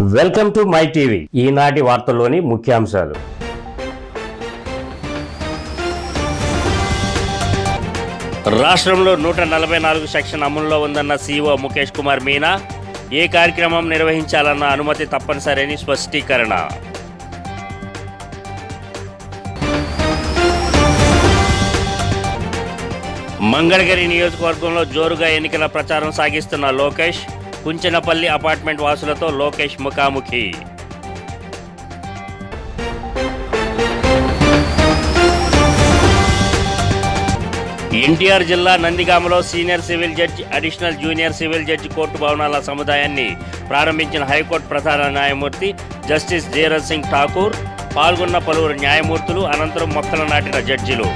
Welcome to my TV. ఈనాటి వార్తల్లోని ముఖ్యాంశాలు. రాష్ట్రంలో 144 సెక్షన్ అమలులో ఉందన్న సీఈఓ ముఖేష్ కుమార్ మీనా. ఏ కార్యక్రమం నిర్వహించాలన్న అనుమతి తప్పనిసరని స్పష్టీకరణ. మంగళగిరి నియోజకవర్గంలో జోరుగా ఎన్నికల ప్రచారం సాగిస్తున్న లోకేష్. కుంచెనపల్లి అపార్ట్మెంట్ వాసులతో లోకేష్ ముఖాముఖి. ఎన్టీఆర్ జిల్లా నందిగామలో senior civil judge, additional junior civil judge court భవనాల సముదాయాన్ని ప్రారంభించిన హైకోర్టు ప్రధాన న్యాయమూర్తి జస్టిస్ ధీరజ్ సింగ్ ఠాకూర్. పాల్గొన్న పలువురు న్యాయమూర్తులు, అనంతరం మొక్కలు నాటిన జడ్జిలు.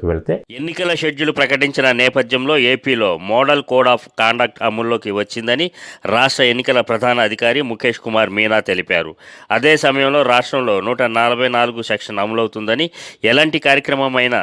వెళ్తే ఎన్నికల షెడ్యూల్ ప్రకటించిన నేపథ్యంలో ఏపీలో మోడల్ కోడ్ ఆఫ్ కాండక్ట్ అమల్లోకి వచ్చిందని రాష్ట్ర ఎన్నికల ప్రధాన అధికారి ముఖేష్ కుమార్ మీనా తెలిపారు. అదే సమయంలో రాష్ట్రంలో 144 సెక్షన్ అమలవుతుందని, ఎలాంటి కార్యక్రమమైనా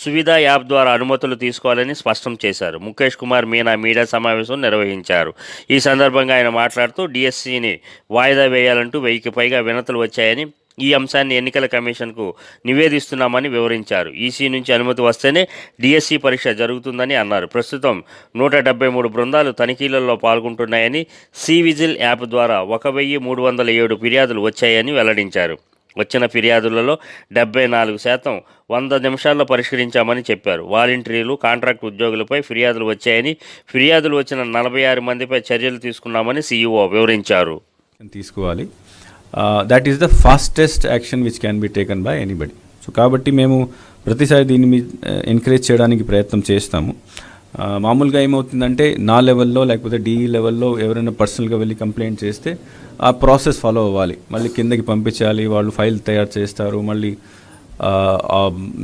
సువిధ యాప్ ద్వారా అనుమతులు తీసుకోవాలని స్పష్టం చేశారు. ముఖేష్ కుమార్ మీనా మీడియా సమావేశం నిర్వహించారు. ఈ సందర్భంగా ఆయన మాట్లాడుతూ డిఎస్సిని వాయిదా వేయాలంటూ 1000కి పైగా వినతులు వచ్చాయని, ఈ అంశాన్ని ఎన్నికల కమిషన్కు నివేదిస్తున్నామని వివరించారు. ఈసీ నుంచి అనుమతి వస్తేనే డిఎస్సి పరీక్ష జరుగుతుందని అన్నారు. ప్రస్తుతం 173 బృందాలు తనిఖీలలో పాల్గొంటున్నాయని, సివిజిల్ యాప్ ద్వారా 1307 ఫిర్యాదులు వచ్చాయని వెల్లడించారు. వచ్చిన ఫిర్యాదులలో 74% 100 నిమిషాల్లో పరిష్కరించామని చెప్పారు. వాలంటీర్లు, కాంట్రాక్ట్ ఉద్యోగులపై ఫిర్యాదులు వచ్చాయని, ఫిర్యాదులు వచ్చిన 46 మందిపై చర్యలు తీసుకున్నామని సీఈఓ వివరించారు. తీసుకోవాలి. That is the fastest action which can be taken by anybody. So కాబట్టి మేము ప్రతిసారి దీన్ని ఎంకరేజ్ చేయడానికి ప్రయత్నం చేస్తాము. మామూలుగా ఏమవుతుందంటే నా లెవెల్లో లేకపోతే డిఈ లెవెల్లో ఎవరైనా పర్సనల్గా వెళ్ళి కంప్లైంట్ చేస్తే ఆ ప్రాసెస్ ఫాలో అవ్వాలి. మళ్ళీ కిందకి పంపించాలి, వాళ్ళు ఫైల్ తయారు చేస్తారు, మళ్ళీ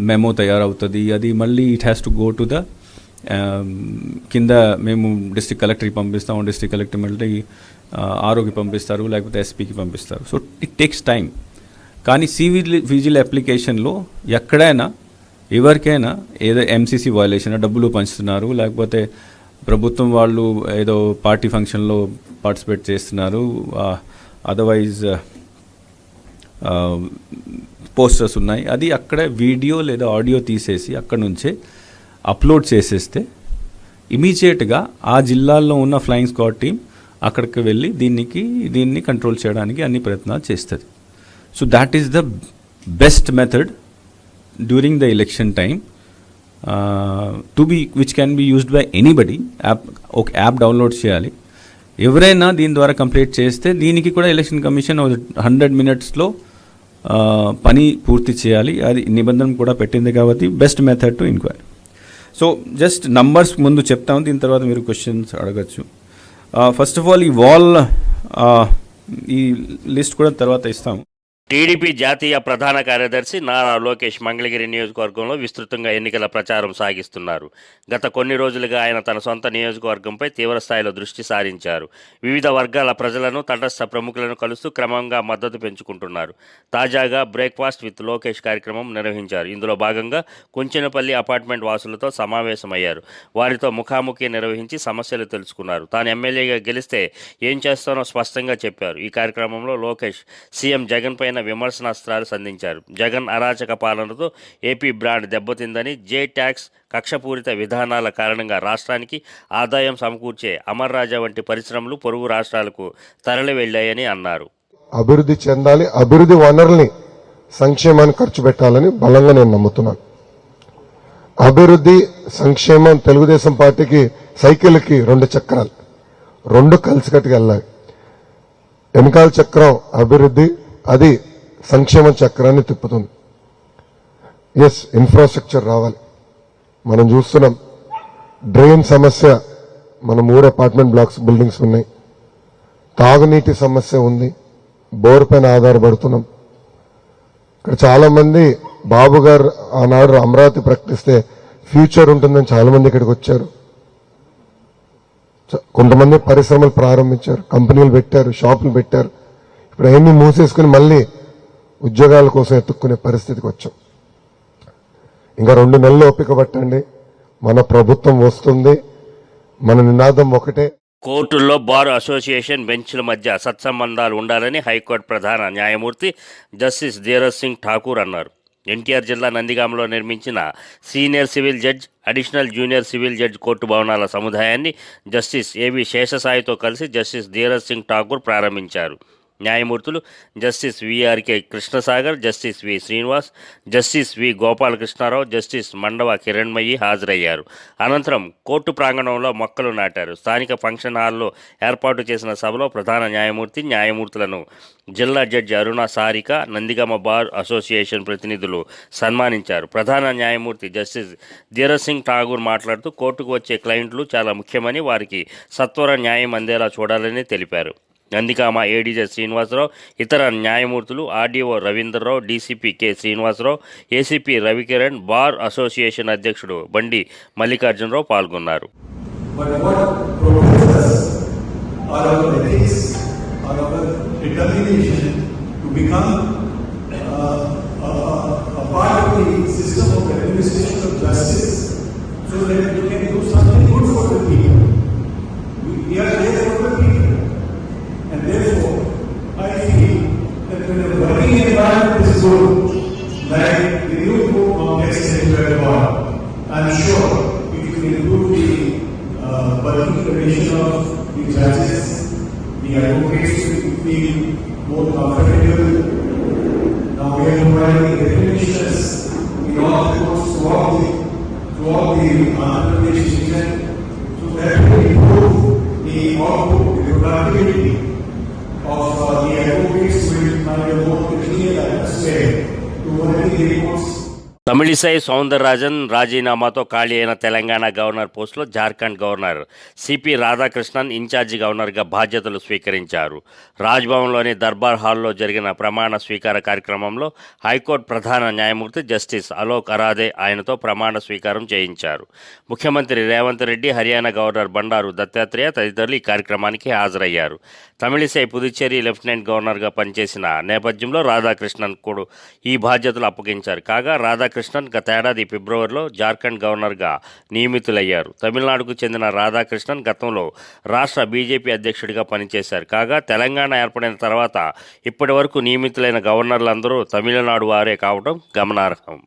మెమో తయారవుతుంది, అది మళ్ళీ it has to go to the కింద మేము డిస్ట్రిక్ట్ కలెక్టర్కి పంపిస్తాము, డిస్ట్రిక్ట్ కలెక్టర్ మళ్ళీ ఆర్ఓకి పంపిస్తారు, లేకపోతే ఎస్పీకి పంపిస్తారు. So it takes time. కానీ సివిజిల్ అప్లికేషన్లో ఎక్కడైనా ఎవరికైనా ఏదో ఎంసీసీ వయలేషన్, డబ్బులు పంచుతున్నారు, లేకపోతే ప్రభుత్వం వాళ్ళు ఏదో పార్టీ ఫంక్షన్లో పార్టిసిపేట్ చేస్తున్నారు, అదర్వైజ్ పోస్టర్స్ ఉన్నాయి, అది అక్కడ వీడియో లేదా ఆడియో తీసేసి అక్కడ నుంచే అప్లోడ్ చేసేస్తే ఇమీడియట్గా ఆ జిల్లాల్లో ఉన్న ఫ్లయింగ్ స్క్వాడ్ టీం అక్కడికి వెళ్ళి దీన్ని కంట్రోల్ చేయడానికి అన్ని ప్రయత్నాలు చేస్తుంది. So that is the best method during the election time which can be used by anybody. ఒక యాప్ డౌన్లోడ్ చేయాలి, ఎవరైనా దీని ద్వారా కంప్లీట్ చేస్తే దీనికి కూడా ఎలక్షన్ కమిషన్ 100 minutesలో పని పూర్తి చేయాలి. అది నిబంధన కూడా పెట్టింది కాబట్టి best method to enquiry. So just numbers ముందు చెప్తాము, దీని తర్వాత మీరు క్వశ్చన్స్ అడగచ్చు. ఫస్ట్ ఆఫ్ ఆల్ ఈ లిస్ట్ కూడా తర్వాత ఇస్తాము. టీడీపీ జాతీయ ప్రధాన కార్యదర్శి నారా లోకేష్ మంగళగిరి నియోజకవర్గంలో విస్తృతంగా ఎన్నికల ప్రచారం సాగిస్తున్నారు. గత కొన్ని రోజులుగా ఆయన తన సొంత నియోజకవర్గంపై తీవ్రస్థాయిలో దృష్టి సారించారు. వివిధ వర్గాల ప్రజలను, తటస్థ ప్రముఖులను కలుస్తూ క్రమంగా మద్దతు పెంచుకుంటున్నారు. తాజాగా బ్రేక్ఫాస్ట్ విత్ లోకేష్ కార్యక్రమం నిర్వహించారు. ఇందులో భాగంగా కుంచెనపల్లి అపార్ట్మెంట్ వాసులతో సమావేశమయ్యారు. వారితో ముఖాముఖి నిర్వహించి సమస్యలు తెలుసుకున్నారు. తాను ఎమ్మెల్యేగా గెలిస్తే ఏం చేస్తానో స్పష్టంగా చెప్పారు. ఈ కార్యక్రమంలో లోకేష్ సీఎం జగన్ పై విమర్శనాస్త్రాలు సంధించారు. జగన్ అరాచక పాలనతో ఏపీ బ్రాండ్ దెబ్బతిందని, జే ట్యాక్స్, కక్షపూరిత విధానాల కారణంగా రాష్ట్రానికి ఆదాయం సమకూర్చే అమర్ రాజా వంటి పరిశ్రమలు పొరుగు రాష్ట్రాలకు తరలి వెళ్లాయని అన్నారు. అభివృద్ధి చెందాలి, అభివృద్ధి వనరుల్ని సంక్షేమాన్ని ఖర్చు పెట్టాలని బలంగా నేను నమ్ముతున్నాను. అభివృద్ధి, సంక్షేమం తెలుగుదేశం పార్టీకి సైకిల్కి 2 చక్రాలు, 2 కలిసికట్టుగా వెళ్ళాలి. వెనకాల చక్రం అభివృద్ధి, అది సంక్షేమ చక్రాన్ని తిప్పుతుంది. ఎస్, ఇన్ఫ్రాస్ట్రక్చర్ రావాలి. మనం చూస్తున్నాం డ్రైన్ సమస్య, మన 3 అపార్ట్మెంట్ బ్లాక్స్ బిల్డింగ్స్ ఉన్నాయి. తాగునీటి సమస్య ఉంది, బోర్ పైన ఆధారపడుతున్నాం. ఇక్కడ చాలా మంది బాబు గారు ఆనాడు అమరావతి ప్రకటిస్తే ఫ్యూచర్ ఉంటుందని చాలా మంది ఇక్కడికి వచ్చారు. కొంతమంది పరిశ్రమలు ప్రారంభించారు, కంపెనీలు పెట్టారు, షాపులు పెట్టారు. ఇప్పుడు అవన్నీ మూసేసుకుని మళ్ళీ ఉద్యోగాల కోసం ఎత్తుక్కునే పరిస్థితికి వచ్చాం. ఇంకా 2 నెలలు ఓపిక పట్టండి, మన ప్రభుత్వం వస్తుంది. మన నినాదం ఒకటే. కోర్టుల్లో బార్ అసోసియేషన్ బెంచ్ల మధ్య సత్సంబంధాలు ఉండాలని హైకోర్టు ప్రధాన న్యాయమూర్తి జస్టిస్ ధీరజ్ సింగ్ ఠాకూర్ అన్నారు. ఎన్టీఆర్ జిల్లా నందిగామలో నిర్మించిన senior civil judge, additional junior civil judge court భవనాల సముదాయాన్ని జస్టిస్ ఏవి శేషసాయితో కలిసి జస్టిస్ ధీరజ్ సింగ్ ఠాకూర్ ప్రారంభించారు. న్యాయమూర్తులు జస్టిస్ విఆర్కే కృష్ణసాగర్, జస్టిస్ వి శ్రీనివాస్, జస్టిస్ వి గోపాలకృష్ణారావు, జస్టిస్ మండవ కిరణ్మయి హాజరయ్యారు. అనంతరం కోర్టు ప్రాంగణంలో మొక్కలు నాటారు. స్థానిక ఫంక్షన్ హాల్లో ఏర్పాటు చేసిన సభలో ప్రధాన న్యాయమూర్తులను జిల్లా జడ్జి అరుణ సారిక, నందిగామ బార్ అసోసియేషన్ ప్రతినిధులు సన్మానించారు. ప్రధాన న్యాయమూర్తి జస్టిస్ ధీరజ్ సింగ్ ఠాగూర్ మాట్లాడుతూ కోర్టుకు వచ్చే క్లయింట్లు చాలా ముఖ్యమని, వారికి సత్వర న్యాయం అందేలా చూడాలని తెలిపారు. నందిగామ ఏడీజే శ్రీనివాసరావు, ఇతర న్యాయమూర్తులు, RDO Ravindrarao, DCP K Srinivasarao, ACP Ravikiran, bar association అధ్యక్షుడు బండి మల్లికార్జునరావు పాల్గొన్నారు. And therefore, I feel that when the working environment is good, like the new court complex in Hyderabad, I'm sure it will improve the working condition of the judges, the advocates will feel more comfortable. Now we are providing recognitions in all the courts throughout the Andhra Pradesh region, so that will improve the output, the productivity of the advocates will find a more clear atmosphere to work the reports. Tamilisai Soundararajan రాజీనామాతో ఖాళీ అయిన Telangana governor పోస్టులో Jharkhand governor CP Radhakrishnan incharge గవర్నర్గా బాధ్యతలు స్వీకరించారు. రాజ్భవన్లోని దర్బార్ హాల్లో జరిగిన ప్రమాణ స్వీకార కార్యక్రమంలో హైకోర్టు ప్రధాన న్యాయమూర్తి జస్టిస్ అలోక్ అరాదే ఆయనతో ప్రమాణ స్వీకారం చేయించారు. ముఖ్యమంత్రి రేవంత్ రెడ్డి, హర్యానా గవర్నర్ బండారు దత్తాత్రేయ తదితరులు ఈ కార్యక్రమానికి హాజరయ్యారు. తమిళిసై పుదుచ్చేరి లెఫ్టినెంట్ గవర్నర్గా పనిచేసిన నేపథ్యంలో రాధాకృష్ణన్ కూడా ఈ బాధ్యతలు అప్పగించారు. కాగా రాధాకృష్ణన్ గతేడాది ఫిబ్రవరిలో జార్ఖండ్ గవర్నర్గా నియమితులయ్యారు. తమిళనాడుకు చెందిన రాధాకృష్ణన్ గతంలో రాష్ట్ర బీజేపీ అధ్యక్షుడిగా పనిచేశారు. కాగా తెలంగాణ ఏర్పడిన తర్వాత ఇప్పటి వరకు నియమితులైన గవర్నర్లందరూ తమిళనాడు వారే కావడం గమనార్హం.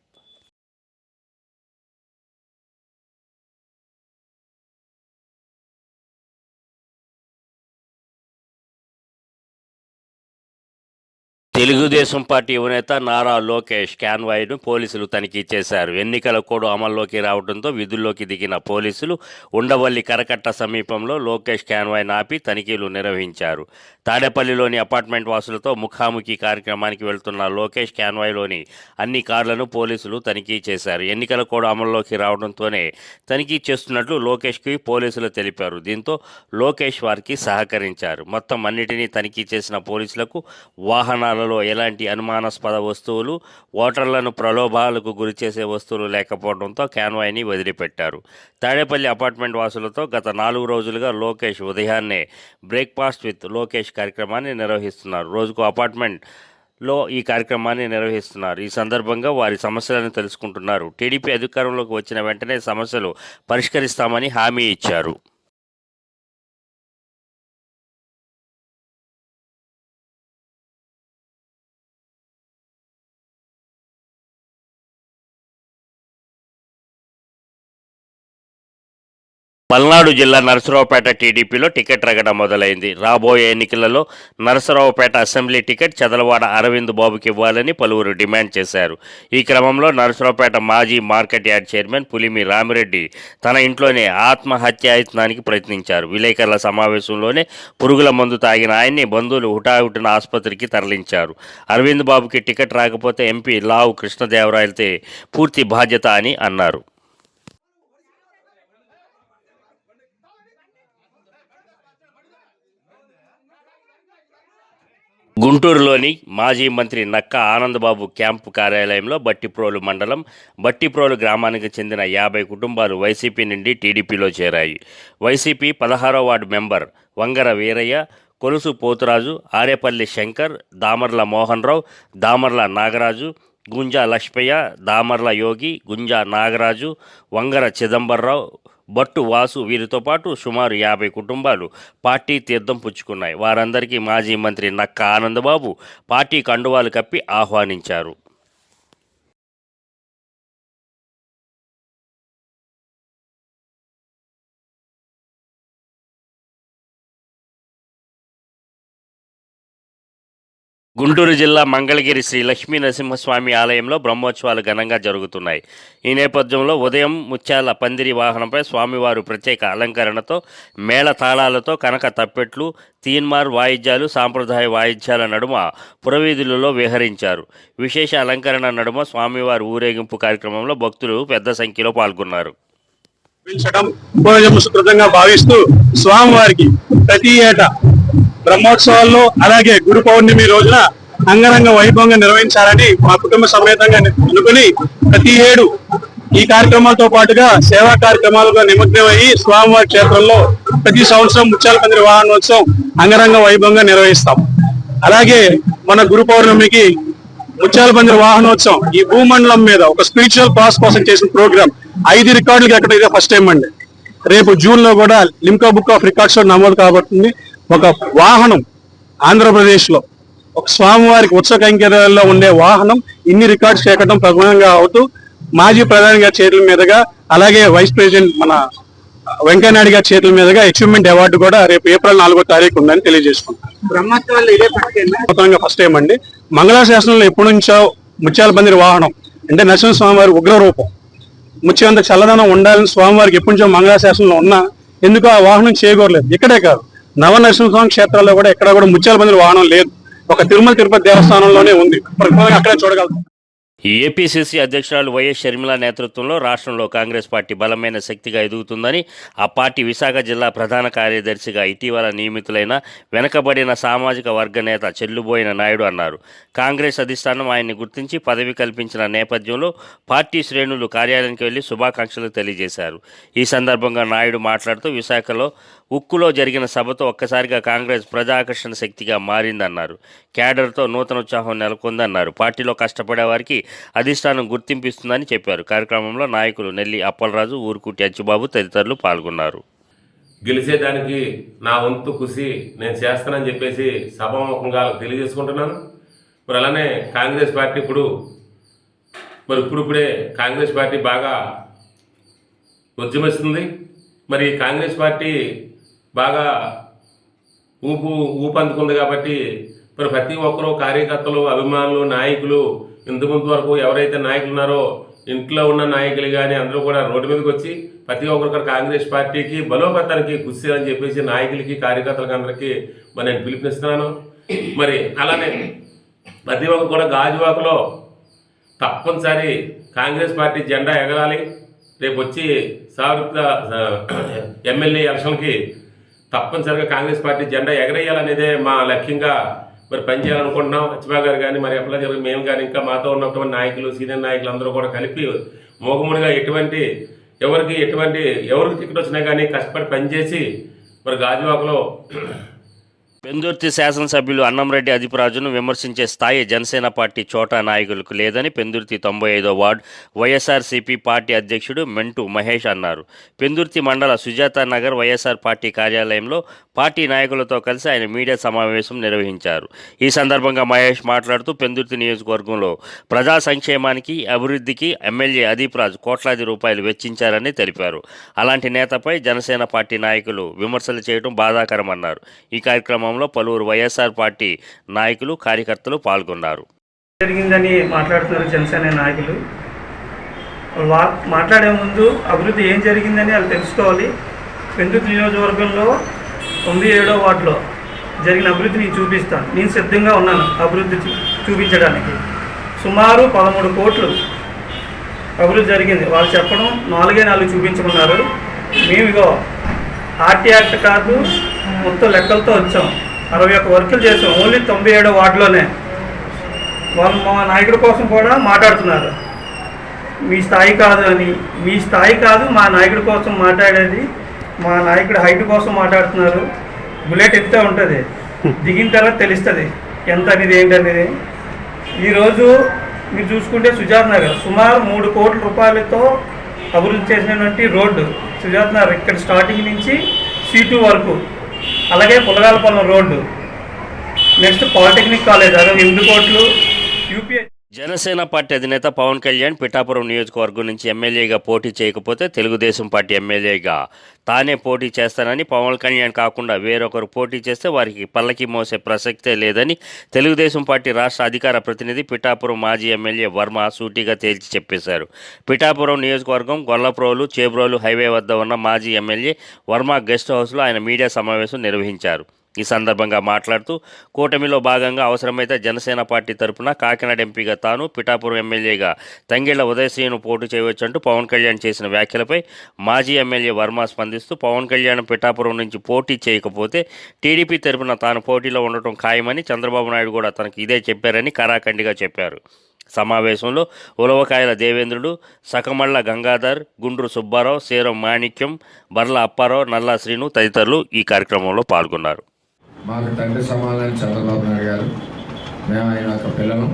తెలుగుదేశం పార్టీ యువనేత నారా లోకేష్ కాన్వాయ్ను పోలీసులు తనిఖీ చేశారు. ఎన్నికల కోడ్ అమల్లోకి రావడంతో విధుల్లోకి దిగిన పోలీసులు ఉండవల్లి కరకట్ట సమీపంలో లోకేష్ కాన్వాయ్ను ఆపి తనిఖీలు నిర్వహించారు. తాడేపల్లిలోని అపార్ట్మెంట్ వాసులతో ముఖాముఖి కార్యక్రమానికి వెళ్తున్న లోకేష్ కాన్వాయ్లోని అన్ని కార్లను పోలీసులు తనిఖీ చేశారు. ఎన్నికల కోడ్ అమల్లోకి రావడంతోనే తనిఖీ చేస్తున్నట్లు లోకేష్కి పోలీసులు తెలిపారు. దీంతో లోకేష్ వారికి సహకరించారు. మొత్తం అన్నిటినీ తనిఖీ చేసిన పోలీసులకు వాహనాలలో ఎలాంటి అనుమానాస్పద వస్తువులు, ఓటర్లను ప్రలోభాలకు గురిచేసే వస్తువులు లేకపోవడంతో కాన్వాయ్ని వదిలిపెట్టారు. తాడేపల్లి అపార్ట్మెంట్ వాసులతో గత 4 రోజులుగా లోకేష్ ఉదయాన్నే బ్రేక్ఫాస్ట్ విత్ లోకేష్ కార్యక్రమాన్ని నిర్వహిస్తున్నారు. రోజుకు అపార్ట్మెంట్లో ఈ కార్యక్రమాన్ని నిర్వహిస్తున్నారు. ఈ సందర్భంగా వారి సమస్యలను తెలుసుకుంటున్నారు. టీడీపీ అధికారంలోకి వచ్చిన వెంటనే సమస్యలు పరిష్కరిస్తామని హామీ ఇచ్చారు. పల్నాడు జిల్లా నరసరావుపేట టీడీపీలో టికెట్ రగడ మొదలైంది. రాబోయే ఎన్నికలలో నరసరావుపేట అసెంబ్లీ టికెట్ చదలవాడ అరవింద్ బాబుకి ఇవ్వాలని పలువురు డిమాండ్ చేశారు. ఈ క్రమంలో నరసరావుపేట మాజీ market yard chairman Pulimi Ramireddy తన ఇంట్లోనే ఆత్మహత్యాయత్నానికి ప్రయత్నించారు. విలేకరుల సమావేశంలోనే పురుగుల మందు తాగిన ఆయన్ని బంధువులు హుటాహుటిన ఆసుపత్రికి తరలించారు. అరవింద్ బాబుకి టికెట్ రాకపోతే ఎంపీ లావు కృష్ణదేవరాయలతే పూర్తి బాధ్యత అని అన్నారు. గుంటూరులోని మాజీ మంత్రి నక్కా ఆనందబాబు క్యాంపు కార్యాలయంలో బట్టిప్రోలు మండలం బట్టిప్రోలు గ్రామానికి చెందిన 50 కుటుంబాలు వైసీపీ నుండి టీడీపీలో చేరాయి. వైసీపీ 16వ వార్డు మెంబర్ వంగర వీరయ్య, కొలుసు పోతురాజు, ఆరేపల్లి శంకర్, దామర్ల మోహన్ రావు, దామర్ల నాగరాజు, గుంజా లక్ష్మయ్య, దామర్ల యోగి, గుంజా నాగరాజు, వంగర చిదంబరరావు, బట్టు వాసు వీరితో పాటు సుమారు 50 కుటుంబాలు పార్టీ తీర్థం పుచ్చుకున్నాయి. వారందరికీ మాజీ మంత్రి నక్కా ఆనందబాబు పార్టీ కండువాలు కప్పి ఆహ్వానించారు. గుంటూరు జిల్లా మంగళగిరి శ్రీ లక్ష్మీ నరసింహస్వామి ఆలయంలో బ్రహ్మోత్సవాలు ఘనంగా జరుగుతున్నాయి. ఈ నేపథ్యంలో ఉదయం ముత్యాల పందిరి వాహనంపై స్వామివారు ప్రత్యేక అలంకరణతో మేళ తాళాలతో కనక తప్పెట్లు, తీన్మార్ వాయిద్యాలు, సాంప్రదాయ వాయిద్యాల నడుమ పురవీధులలో విహరించారు. విశేష అలంకరణ నడుమ స్వామివారి ఊరేగింపు కార్యక్రమంలో భక్తులు పెద్ద సంఖ్యలో పాల్గొన్నారు. శుభ్రంగా భావిస్తూ స్వామివారికి ప్రతి ఏటా బ్రహ్మోత్సవాల్లో అలాగే గురు పౌర్ణమి రోజున అంగరంగ వైభవంగా నిర్వహించాలని మా కుటుంబ సమేతంగా అనుకుని ప్రతి ఏడు ఈ కార్యక్రమాలతో పాటుగా సేవా కార్యక్రమాలుగా నిమగ్నమయ్యి స్వామివారి క్షేత్రంలో ప్రతి సంవత్సరం ముత్యాల పందిరి వాహనోత్సవం అంగరంగ వైభవంగా నిర్వహిస్తాం. అలాగే మన గురు పౌర్ణమికి ముత్యాల పందిరి వాహనోత్సవం ఈ భూమండలం మీద ఒక స్పిరిచువల్ పాస్ కోసం చేసిన ప్రోగ్రామ్ 5 రికార్డులు ఎక్కడ ఇదే ఫస్ట్ టైం అండి. రేపు జూన్ లో కూడా లిమ్కా బుక్ ఆఫ్ రికార్డ్స్ లో నమోదు కాబడుతుంది. ఒక వాహనం ఆంధ్రప్రదేశ్ లో ఒక స్వామివారికి ఉత్సవ కైంకర్యాల్లో ఉండే వాహనం ఇన్ని రికార్డ్స్ చేయడం ప్రధానంగా అవుతూ మాజీ ప్రధాని గారి చేతుల మీదుగా అలాగే వైస్ ప్రెసిడెంట్ మన వెంకయ్యనాయుడు గారి చేతుల మీదుగా అచీవ్మెంట్ అవార్డు కూడా రేపు ఏప్రిల్ 4వ తారీఖు ఉందని తెలియజేసుకుంటాం. బ్రహ్మోత్సవాల్లో ఫస్ట్ టైం అండి. మంగళాశాసనంలో ఎప్పటి నుంచో ముత్యాల పందిరి వాహనం అంటే నరసింహస్వామివారి ఉగ్ర రూపం ముత్యంత చల్లదనం ఉండాలని స్వామివారికి ఎప్పటి నుంచో మంగళాశాసనంలో ఉన్నా ఎందుకు ఆ వాహనం చేయకూడలేదు. ఇక్కడే కాదు నవనరసింహస్వామి క్షేత్రాల్లో కూడా ఎక్కడ కూడా ముత్యాల పందిరి వాహనం లేదు. ఒక తిరుమల తిరుపతి దేవస్థానంలోనే ఉంది. అక్కడే చూడగలుగుతాం. ఏపీసీసీ అధ్యక్షురాలు వైఎస్ షర్మిల నేతృత్వంలో రాష్ట్రంలో కాంగ్రెస్ పార్టీ బలమైన శక్తిగా ఎదుగుతుందని ఆ పార్టీ విశాఖ జిల్లా ప్రధాన కార్యదర్శిగా ఇటీవల నియమితులైన వెనకబడిన సామాజిక వర్గ నేత చెల్లుబోయిన నాయుడు అన్నారు. కాంగ్రెస్ అధిష్టానం ఆయన్ని గుర్తించి పదవి కల్పించిన నేపథ్యంలో పార్టీ శ్రేణులు కార్యాలయానికి వెళ్లి శుభాకాంక్షలు తెలియజేశారు. ఈ సందర్భంగా నాయుడు మాట్లాడుతూ విశాఖలో ఉక్కులో జరిగిన సభతో ఒక్కసారిగా కాంగ్రెస్ ప్రజాకర్షణ శక్తిగా మారిందన్నారు. క్యాడర్తో నూతన ఉత్సాహం నెలకొందన్నారు. పార్టీలో కష్టపడే వారికి అధిష్టానం గుర్తింపిస్తుందని చెప్పారు. కార్యక్రమంలో నాయకులు నెల్లి అప్పలరాజు, ఊరుకుటి అచ్చుబాబు తదితరులు పాల్గొన్నారు. గెలిచేదానికి నా వంతు కృషి నేను చేస్తానని చెప్పేసి సభాముఖంగా తెలియజేసుకుంటున్నాను. మరి అలానే కాంగ్రెస్ పార్టీ ఇప్పుడే కాంగ్రెస్ పార్టీ బాగా ఉద్యమిస్తుంది. మరి కాంగ్రెస్ పార్టీ బాగా ఊపందుకుంది కాబట్టి మరి ప్రతి ఒక్కరూ కార్యకర్తలు, అభిమానులు, నాయకులు ఇంతకుముందు వరకు ఎవరైతే నాయకులు ఉన్నారో ఇంట్లో ఉన్న నాయకులు కానీ అందరూ కూడా రోడ్డు మీదకి వచ్చి ప్రతి ఒక్కరు కాంగ్రెస్ పార్టీకి బలోపేతానికి కృషి అని చెప్పేసి నాయకులకి, కార్యకర్తలకి అందరికీ మరి నేను పిలుపునిస్తున్నాను. మరి అలానే ప్రతి ఒక్కరు కూడా గాజువాకలో తప్పనిసరి కాంగ్రెస్ పార్టీ జెండా ఎగరాలి. రేపు వచ్చి సార్వత్రిక ఎమ్మెల్యే ఎలక్షన్కి తప్పనిసరిగా కాంగ్రెస్ పార్టీ జెండా ఎగరేయాలనేదే మా లక్ష్యంగా మరి పనిచేయాలనుకుంటున్నాం. అచ్చిబా గారు కానీ మరి ఎప్పలా జరిగి మేము కానీ ఇంకా మాతో ఉన్నటువంటి నాయకులు, సీనియర్ నాయకులు అందరూ కూడా కలిపి మూగముడిగా ఎవరికి టికెట్ వచ్చినా కానీ కష్టపడి పనిచేసి మరి గాజువాకలో పెందుర్తి శాసనసభ్యులు అన్నంరెడ్డి అదిపురాజును విమర్శించే స్థాయి జనసేన పార్టీ చోటా నాయకులకు లేదని పెందుర్తి 95వ వార్డు వైఎస్ఆర్సీపీ పార్టీ అధ్యక్షుడు మెంటు మహేష్ అన్నారు. పెందుర్తి మండల సుజాత నగర్ వైఎస్ఆర్ పార్టీ కార్యాలయంలో పార్టీ నాయకులతో కలిసి ఆయన మీడియా సమావేశం నిర్వహించారు. ఈ సందర్భంగా మహేష్ మాట్లాడుతూ పెందుర్తి నియోజకవర్గంలో ప్రజా సంక్షేమానికి, అభివృద్ధికి ఎమ్మెల్యే అదీప్రాజ్ కోట్లాది రూపాయలు వెచ్చించారని తెలిపారు. అలాంటి నేతపై జనసేన పార్టీ నాయకులు విమర్శలు చేయడం బాధాకరమన్నారు. ఈ కార్యక్రమంలో పలువురు వైఎస్ఆర్ పార్టీ నాయకులు, కార్యకర్తలు పాల్గొన్నారు. జరిగిందని మాట్లాడుతున్నారు జనసేన నాయకులు. మాట్లాడే ముందు అభివృద్ధి ఏం జరిగిందని వాళ్ళు తెలుసుకోవాలి. పెందుర్తి నియోజకవర్గంలో 97వ వార్డులో జరిగిన అభివృద్ధిని చూపిస్తాను. నేను సిద్ధంగా ఉన్నాను అభివృద్ధి చూపించడానికి. సుమారు 13 కోట్లు అభివృద్ధి జరిగింది. వాళ్ళు చెప్పడం 4 చూపించుకున్నారు. మేము ఇగో ఆర్టీ యాక్ట్ కాదు మొత్తం లెక్కలతో వచ్చాం. 61 వర్కులు చేసాం ఓన్లీ 97వ వార్డులోనే. వాళ్ళు మా నాయకుడి కోసం కూడా మాట్లాడుతున్నారు. మీ స్థాయి కాదు అని. మీ స్థాయి కాదు, మా నాయకుడి కోసం మాట్లాడేది. మా నాయకుడి హైట్ కోసం మాట్లాడుతున్నారు. బుల్లెట్ ఎంత ఉంటుంది, దిగిన తర్వాత తెలుస్తుంది ఎంత అనేది ఏంటనేది. ఈరోజు మీరు చూసుకుంటే సుజాత్ నగర్ సుమారు 3 కోట్ల రూపాయలతో అభివృద్ధి చేసినటువంటి రోడ్డు సుజాత్ నగర్ ఇక్కడ స్టార్టింగ్ నుంచి C2 వరకు, అలాగే పులగాలపాలెం రోడ్డు, నెక్స్ట్ పాలిటెక్నిక్ కాలేజ్ అదే 8 కోట్లు. యూపీఐ జనసేన పార్టీ అధినేత పవన్ కళ్యాణ్ పిఠాపురం నియోజకవర్గం నుంచి ఎమ్మెల్యేగా పోటీ చేయకపోతే తెలుగుదేశం పార్టీ ఎమ్మెల్యేగా తానే పోటీ చేస్తానని, పవన్ కళ్యాణ్ కాకుండా వేరొకరు పోటీ చేస్తే వారికి పల్లకి మోసే ప్రసక్తే లేదని తెలుగుదేశం పార్టీ రాష్ట్ర అధికార ప్రతినిధి పిఠాపురం మాజీ ఎమ్మెల్యే వర్మ సూటిగా తేల్చి చెప్పేశారు. పిఠాపురం నియోజకవర్గం గొల్లప్రోలు చేబ్రోలు హైవే వద్ద ఉన్న మాజీ ఎమ్మెల్యే వర్మ గెస్ట్ హౌస్లో ఆయన మీడియా సమావేశం నిర్వహించారు. ఈ సందర్భంగా మాట్లాడుతూ కూటమిలో భాగంగా అవసరమైతే జనసేన పార్టీ తరపున కాకినాడ ఎంపీగా తాను, పిఠాపురం ఎమ్మెల్యేగా తంగెళ్ల ఉదయశ్రీను పోటీ చేయవచ్చంటూ పవన్ కళ్యాణ్ చేసిన వ్యాఖ్యలపై మాజీ ఎమ్మెల్యే వర్మ స్పందిస్తూ పవన్ కళ్యాణ్ పిఠాపురం నుంచి పోటీ చేయకపోతే టీడీపీ తరపున తాను పోటీలో ఉండటం ఖాయమని, చంద్రబాబు నాయుడు కూడా తనకు ఇదే చెప్పారని కరాఖండిగా చెప్పారు. సమావేశంలో ఉలవకాయల దేవేంద్రుడు, సకమళ్ల గంగాధర్, గుండ్రు సుబ్బారావు, సేరం మాణిక్యం, బర్ల అప్పారావు, నల్లా శ్రీను తదితరులు ఈ కార్యక్రమంలో పాల్గొన్నారు. మాకు తండ్రి సమాధానం చంద్రబాబు నాయుడు గారు, మేము ఆయన యొక్క పిల్లలు,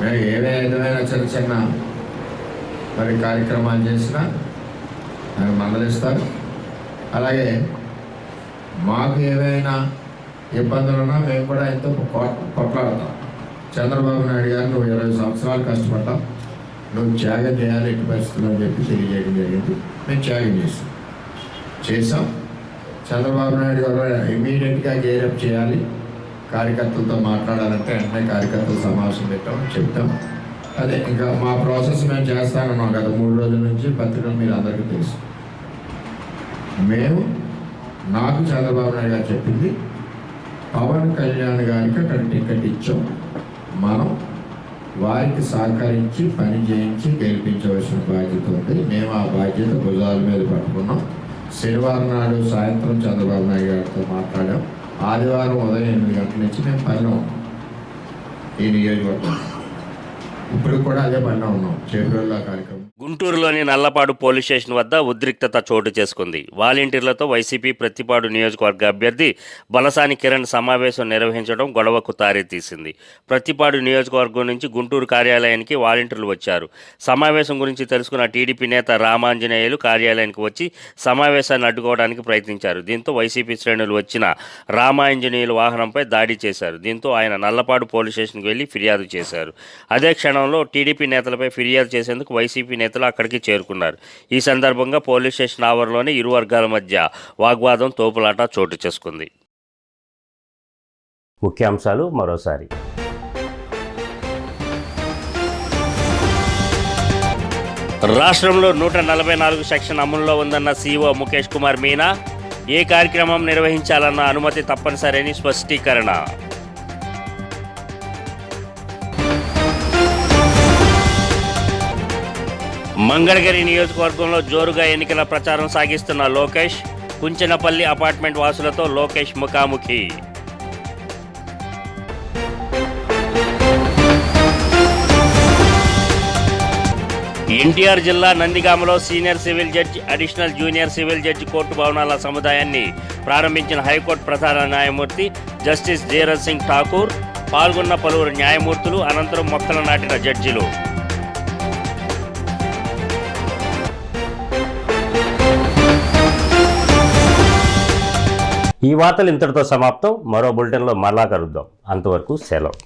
మేము ఏ విధమైన చిన్న చిన్న మరి కార్యక్రమాలు చేసినా ఆయన మందలిస్తారు. అలాగే మాకు ఏవైనా ఇబ్బందులున్నా మేము కూడా ఎంతో కొట్లాడతాం. చంద్రబాబు నాయుడు గారు నువ్వు 20 సంవత్సరాలు కష్టపడ్డావు, నువ్వు త్యాగం చేయాలి ఎట్టి పరిస్థితులు అని చెప్పి తెలియజేయడం జరిగింది. మేము త్యాగం చేసాం. చంద్రబాబు నాయుడు గారు ఇమీడియట్గా గేరప్ చేయాలి, కార్యకర్తలతో మాట్లాడాలంటే వెంటనే కార్యకర్తలు సమావేశం పెట్టామని చెప్తాం. అదే ఇంకా మా ప్రాసెస్ మేము చేస్తానన్నాం కదా 3 రోజుల నుంచి, పత్రికలు మీరు అందరికీ తెలుసు. నాకు చంద్రబాబు నాయుడు గారు చెప్పింది పవన్ కళ్యాణ్ గారికి అక్కడ టికెట్ ఇచ్చాం, మనం వారికి సహకరించి పని చేయించి గెలిపించవలసిన బాధ్యత ఉంది. మేము ఆ బాధ్యత భుజాల మీద పట్టుకున్నాం. శనివారం నాడు సాయంత్రం చంద్రబాబు నాయుడు గారితో మాట్లాడాం. ఆదివారం ఉదయం 8 గంటల నుంచి మేము పనిలో ఉన్నాం ఈ నియోజకవర్గం. ఇప్పుడు కూడా అదే పనిలో ఉన్నాం. చేపల కార్యక్రమం గుంటూరులోని నల్లపాడు పోలీస్ స్టేషన్ వద్ద ఉద్రిక్తత చోటు చేసుకుంది. వాలంటీర్లతో వైసీపీ ప్రతిపాడు నియోజకవర్గ అభ్యర్థి బలసాని కిరణ్ సమావేశం నిర్వహించడం గొడవకు తారీతీసింది. ప్రతిపాడు నియోజకవర్గం నుంచి గుంటూరు కార్యాలయానికి వాలంటీర్లు వచ్చారు. సమావేశం గురించి తెలుసుకున్న టీడీపీ నేత రామాంజనేయులు కార్యాలయానికి వచ్చి సమావేశాన్ని అడ్డుకోవడానికి ప్రయత్నించారు. దీంతో వైసీపీ శ్రేణులు వచ్చిన రామాంజనేయులు వాహనంపై దాడి చేశారు. దీంతో ఆయన నల్లపాడు పోలీస్ స్టేషన్కి వెళ్లి ఫిర్యాదు చేశారు. అదే క్షణంలో టీడీపీ నేతలపై ఫిర్యాదు చేసేందుకు వైసీపీ నేతలు అక్కడికి చేరుకున్నారు. ఈ సందర్భంగా పోలీస్ స్టేషన్ ఆవరణలోనే ఇరు వర్గాల మధ్య వాగ్వాదం, తోపులాట చోటు చేసుకుంది. ముఖ్యాంశాలు మరోసారి. రాష్ట్రంలో 144 సెక్షన్ అమలులో ఉందన్న సీఓ ముఖేష్ కుమార్ మీనా. ఏ కార్యక్రమం నిర్వహించాలన్న అనుమతి తప్పనిసరని స్పష్టీకరణ. మంగళగిరి నియోజకవర్గంలో జోరుగా ఎన్నికల ప్రచారం సాగిస్తున్న లోకేష్. కుంచెనపల్లి అపార్ట్మెంట్ వాసులతో లోకేష్ ముఖాముఖి. ఎన్టీఆర్ జిల్లా నందిగామలో senior civil judge, additional junior civil judge court భవనాల సముదాయాన్ని ప్రారంభించిన హైకోర్టు ప్రధాన న్యాయమూర్తి జస్టిస్ ధీరజ్ సింగ్ ఠాకూర్. పాల్గొన్న పలువురు న్యాయమూర్తులు, అనంతరం మొక్కలు నాటిన జడ్జిలు. ఈ వార్తలు ఇంతటితో సమాప్తం. మరో బులెటిన్లో మరలా కలుద్దాం. అంతవరకు సెలవు.